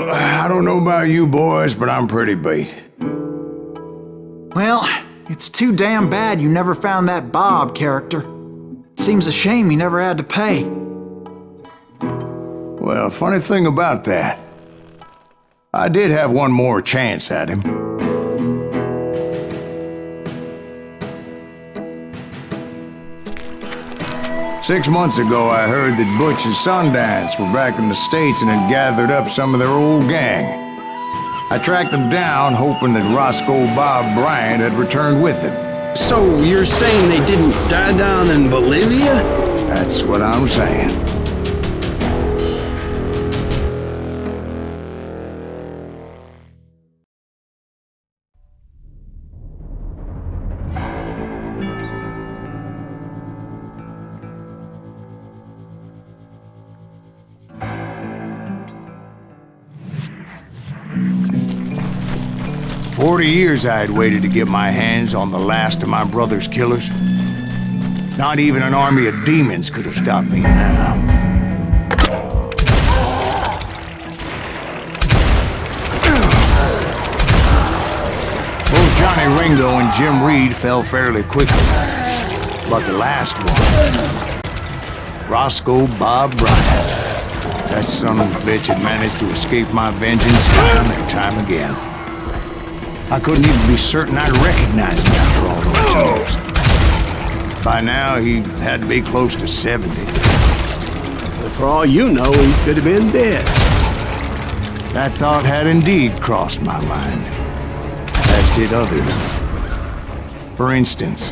Well, I don't know about you boys, but I'm pretty beat. Well, it's too damn bad you never found that Bob character. Seems a shame he never had to pay. Well, funny thing about that, I did have one more chance at him. Six months ago, I heard that Butch and Sundance were back in the States and had gathered up some of their old gang. I tracked them down, hoping that Roscoe Bob Bryant had returned with them. So you're saying they didn't die down in Bolivia? That's what I'm saying. 40 years I had waited to get my hands on the last of my brother's killers. Not even an army of demons could have stopped me now. Both Johnny Ringo and Jim Reed fell fairly quickly. But the last one, Roscoe Bob Bryant, that son of a bitch had managed to escape my vengeance time and time again. I couldn't even be certain I'd recognize him after all those years. By now, he had to be close to 70. Well, for all you know, he could have been dead. That thought had indeed crossed my mind, as did others. For instance,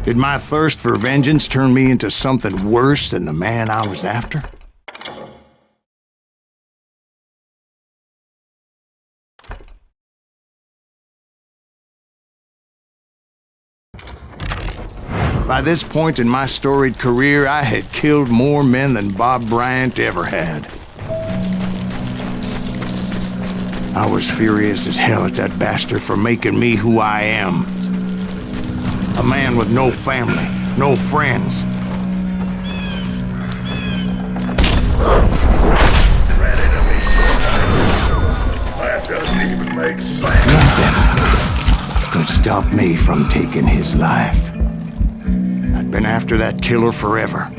did my thirst for vengeance turn me into something worse than the man I was after? By this point in my storied career, I had killed more men than Bob Bryant ever had. I was furious as hell at that bastard for making me who I am. A man with no family, no friends. That doesn't even make sense. Nothing could stop me from taking his life. I'd been after that killer forever.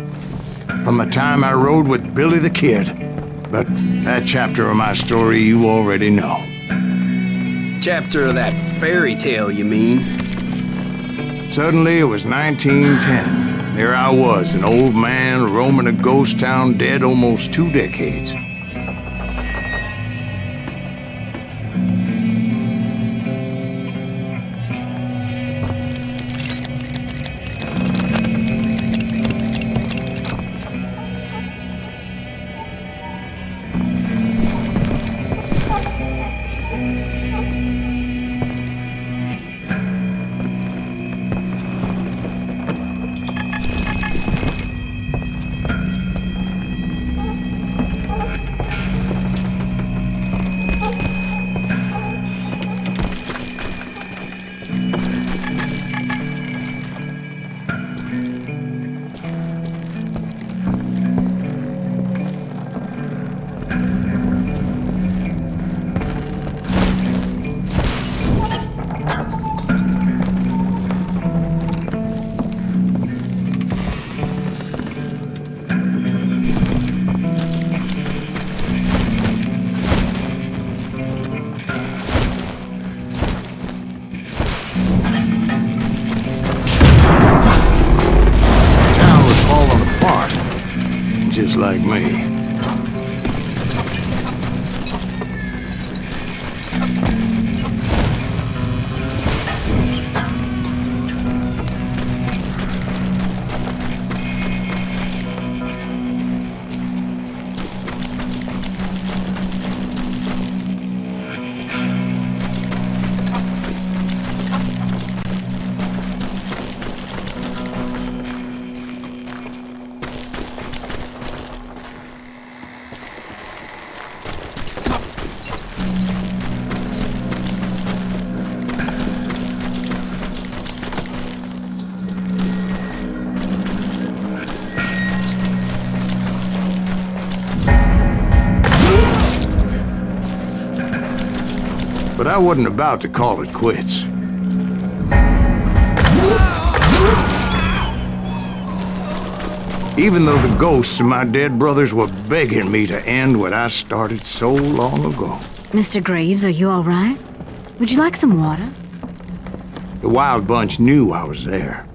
From the time I rode with Billy the Kid. But that chapter of my story you already know. Chapter of that fairy tale, you mean? Suddenly it was 1910. There I was, an old man roaming a ghost town dead almost 2 decades. Just like me. But I wasn't about to call it quits. Even though the ghosts of my dead brothers were begging me to end what I started so long ago. Mr. Greaves, are you all right? Would you like some water? The Wild Bunch knew I was there.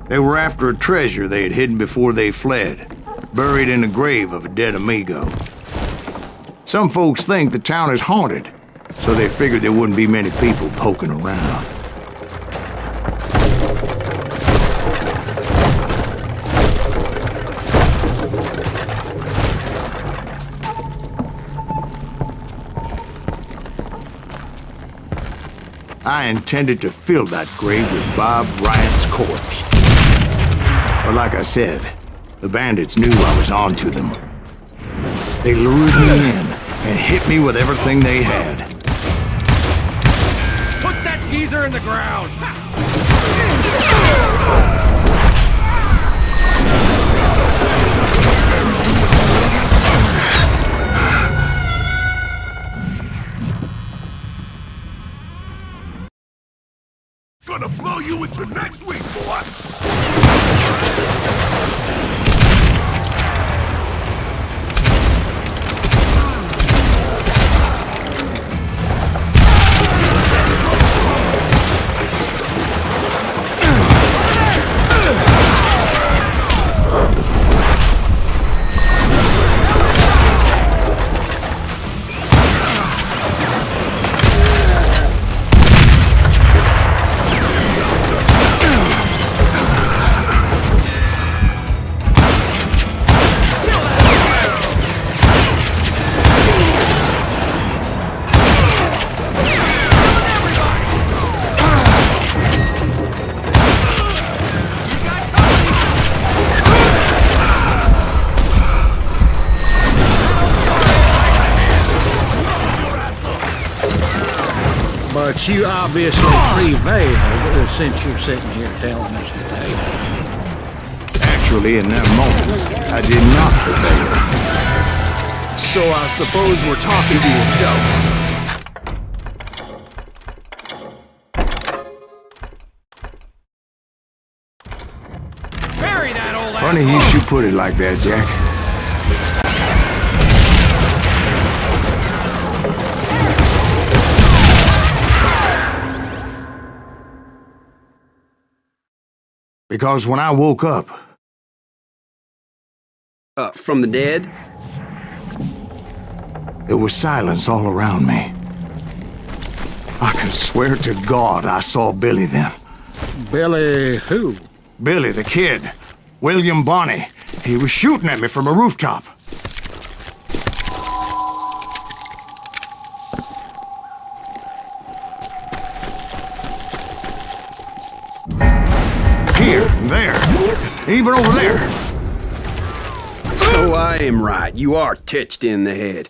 They were after a treasure they had hidden before they fled, buried in the grave of a dead amigo. Some folks think the town is haunted, so they figured there wouldn't be many people poking around. I intended to fill that grave with Bob Bryant's corpse. But like I said, the bandits knew I was on to them. They lured me in and hit me with everything they had. Put that geezer in the ground! Gonna blow you into next week, boy! But you obviously prevailed since you're sitting here telling us today. Actually, in that moment, I did not prevail. So I suppose we're talking to a ghost. Bury that old Funny you should put it like that, Jack. Because when I woke up... From the dead? There was silence all around me. I can swear to God I saw Billy then. Billy who? Billy, the kid. William Bonney. He was shooting at me from a rooftop. Here, there, even over there. So I am right. You are touched in the head.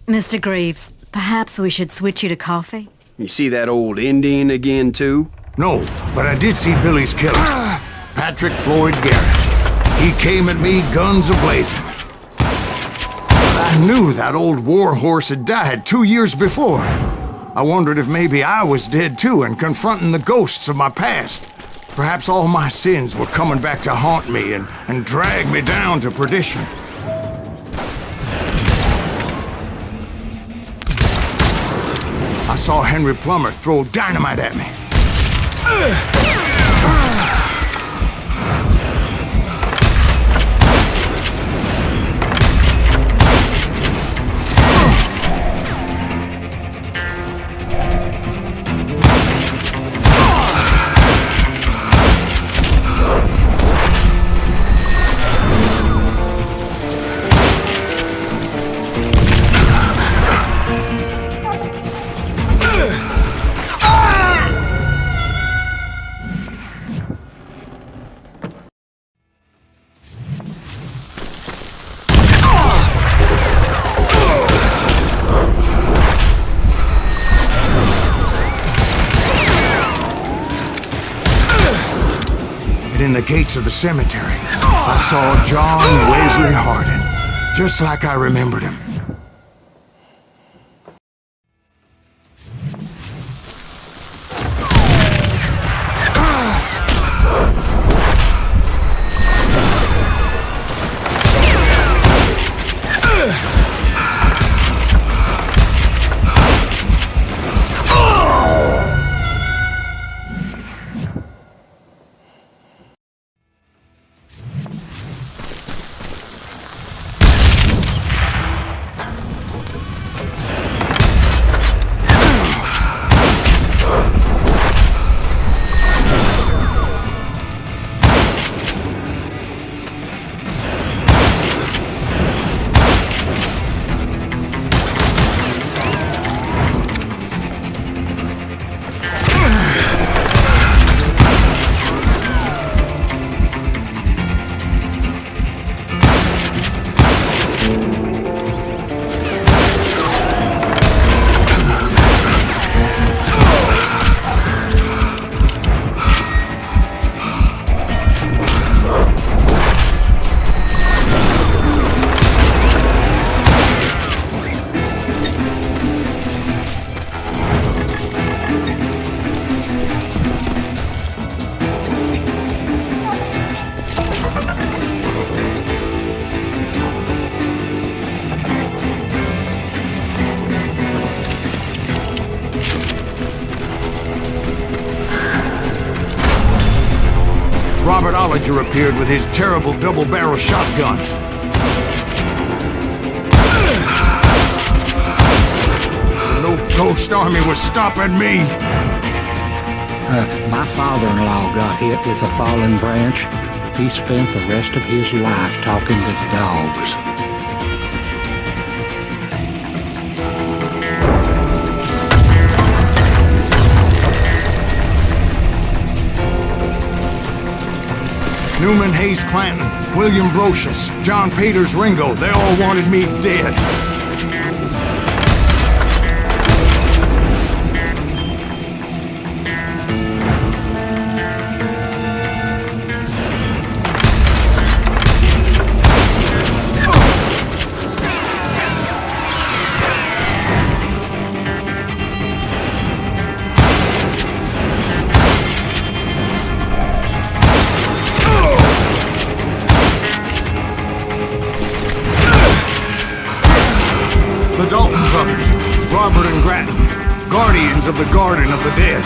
Mr. Greaves, perhaps we should switch you to coffee? You see that old Indian again, too? No, but I did see Billy's killer, Patrick Floyd Garrett. He came at me, guns a-blazing. I knew that old war horse had died 2 years before. I wondered if maybe I was dead too and confronting the ghosts of my past. Perhaps all my sins were coming back to haunt me and drag me down to perdition. I saw Henry Plummer throw dynamite at me. In the gates of the cemetery, I saw John Wesley Hardin, just like I remembered him. soldier appeared with his terrible double-barrel shotgun. No ghost army was stopping me. My father-in-law got hit with a fallen branch. He spent the rest of his life talking to dogs. Newman Hayes Clanton, William Brocious, John Peters Ringo, they all wanted me dead. The Dalton brothers, Robert and Grattan, guardians of the Garden of the Dead.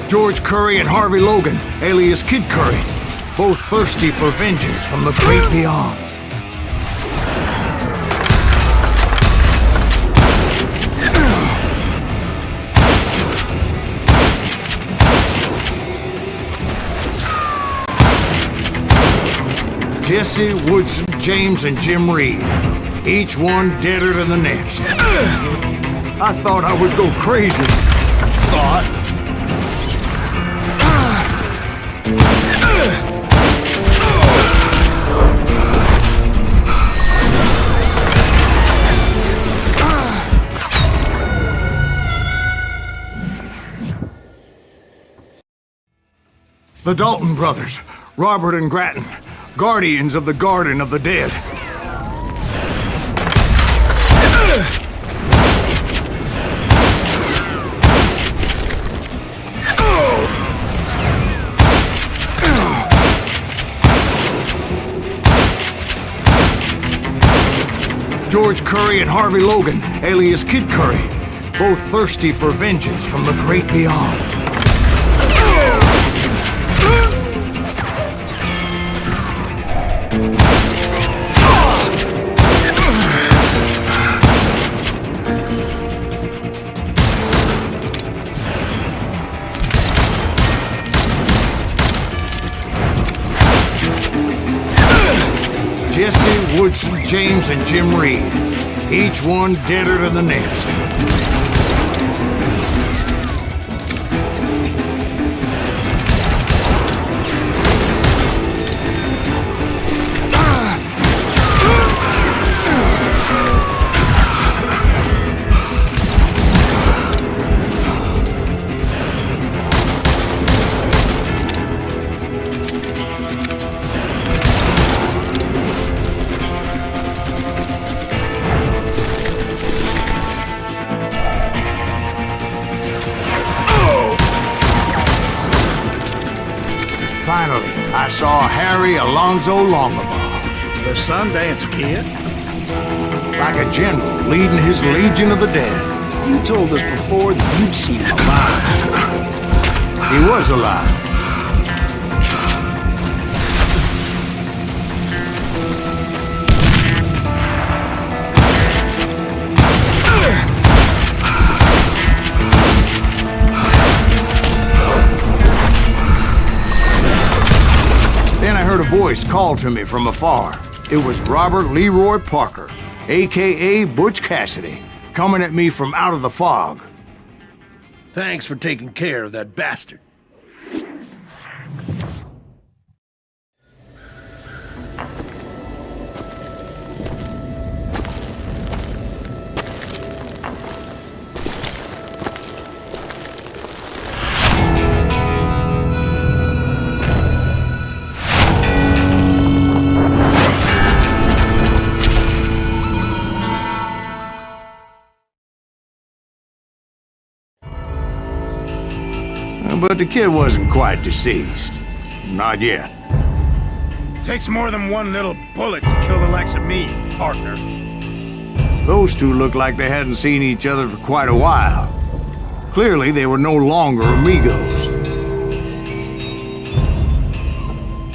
George Curry and Harvey Logan, alias Kid Curry, both thirsty for vengeance from the great beyond. Jesse, Woodson, James, and Jim Reed. Each one deader than the next. I thought I would go crazy. Thought. The Dalton brothers, Robert and Grattan, guardians of the Garden of the Dead. George Curry and Harvey Logan, alias Kid Curry, both thirsty for vengeance from the great beyond. Jesse, Woodson, James, and Jim Reed. Each one deader than the next. Finally, I saw Harry Alonzo Longabaugh. The Sundance Kid? Like a general leading his legion of the dead. You told us before that you'd seen him alive. He was alive. Then I heard a voice call to me from afar. It was Robert Leroy Parker, a.k.a. Butch Cassidy, coming at me from out of the fog. Thanks for taking care of that bastard. But the kid wasn't quite deceased. Not yet. Takes more than one little bullet to kill the likes of me, partner. Those two looked like they hadn't seen each other for quite a while. Clearly, they were no longer amigos.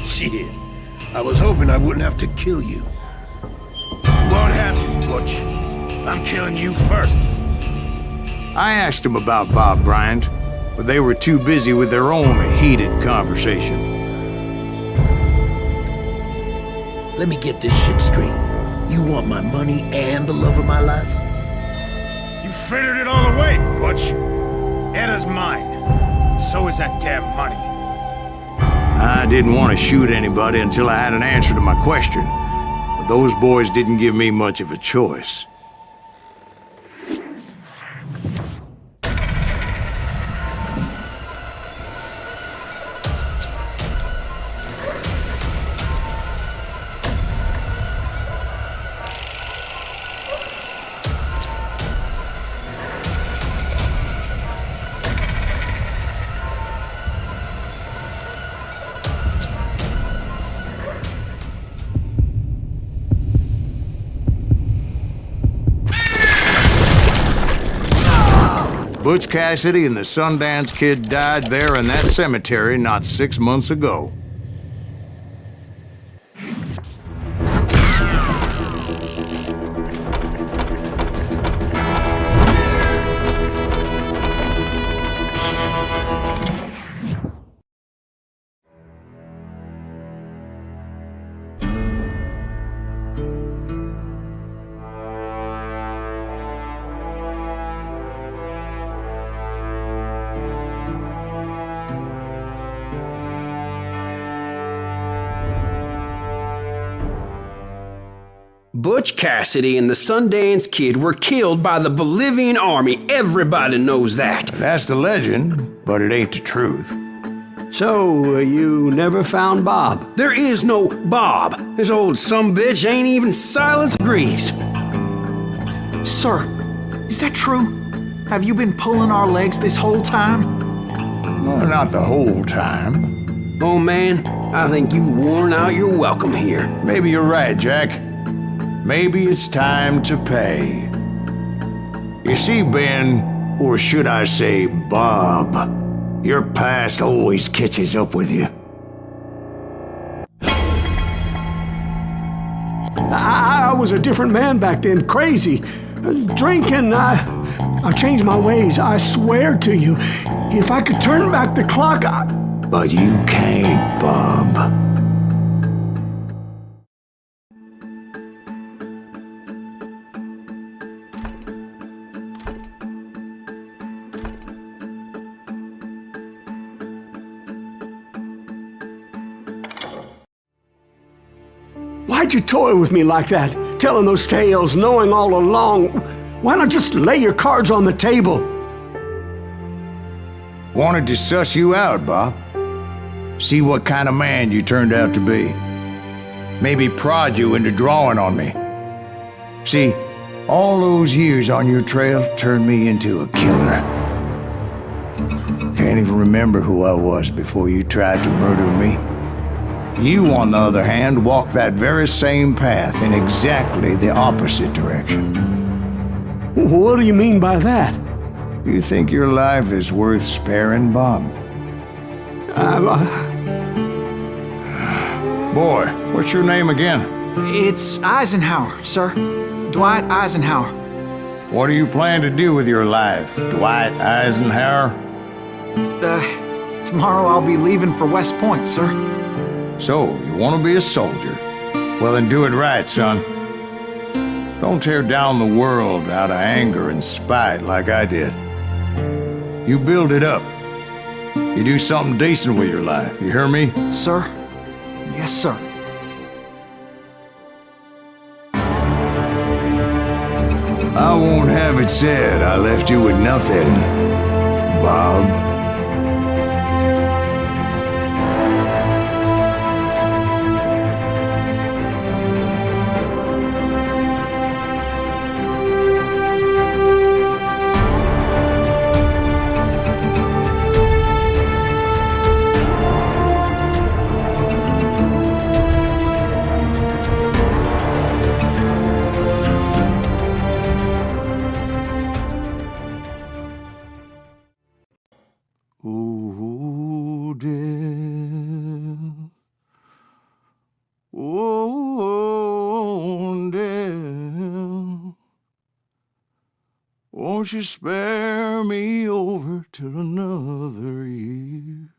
Shit. I was hoping I wouldn't have to kill you. You won't have to, Butch. I'm killing you first. I asked them about Bob Bryant, but they were too busy with their own heated conversation. Let me get this shit straight. You want my money and the love of my life? You frittered it all away, Butch. Anna's mine. So is that damn money. I didn't want to shoot anybody until I had an answer to my question, but those boys didn't give me much of a choice. Butch Cassidy and the Sundance Kid died there in that cemetery not 6 months ago. Butch Cassidy and the Sundance Kid were killed by the Bolivian army. Everybody knows that. That's the legend, but it ain't the truth. So, you never found Bob? There is no Bob. This old sumbitch ain't even Silas Greaves. Sir, is that true? Have you been pulling our legs this whole time? Well, not the whole time. Oh man, I think you've worn out your welcome here. Maybe you're right, Jack. Maybe it's time to pay. You see, Ben, or should I say Bob, your past always catches up with you. I was a different man back then, crazy. Drinking, I changed my ways, I swear to you. If I could turn back the clock, But you can't, Bob. Why'd you toy with me like that? Telling those tales, knowing all along. Why not just lay your cards on the table? Wanted to suss you out, Bob. See what kind of man you turned out to be. Maybe prod you into drawing on me. See, all those years on your trail turned me into a killer. Can't even remember who I was before you tried to murder me. You, on the other hand, walked that very same path in exactly the opposite direction. What do you mean by that? You think your life is worth sparing, Bob? Boy, what's your name again? It's Eisenhower, sir. Dwight Eisenhower. What do you plan to do with your life, Dwight Eisenhower? Tomorrow I'll be leaving for West Point, sir. So, you want to be a soldier? Well, then do it right, son. Don't tear down the world out of anger and spite like I did. You build it up. You do something decent with your life, you hear me? Sir? Yes, sir. I won't have it said I left you with nothing, Bob. Oh, death. Oh, death. Won't you spare me over till another year?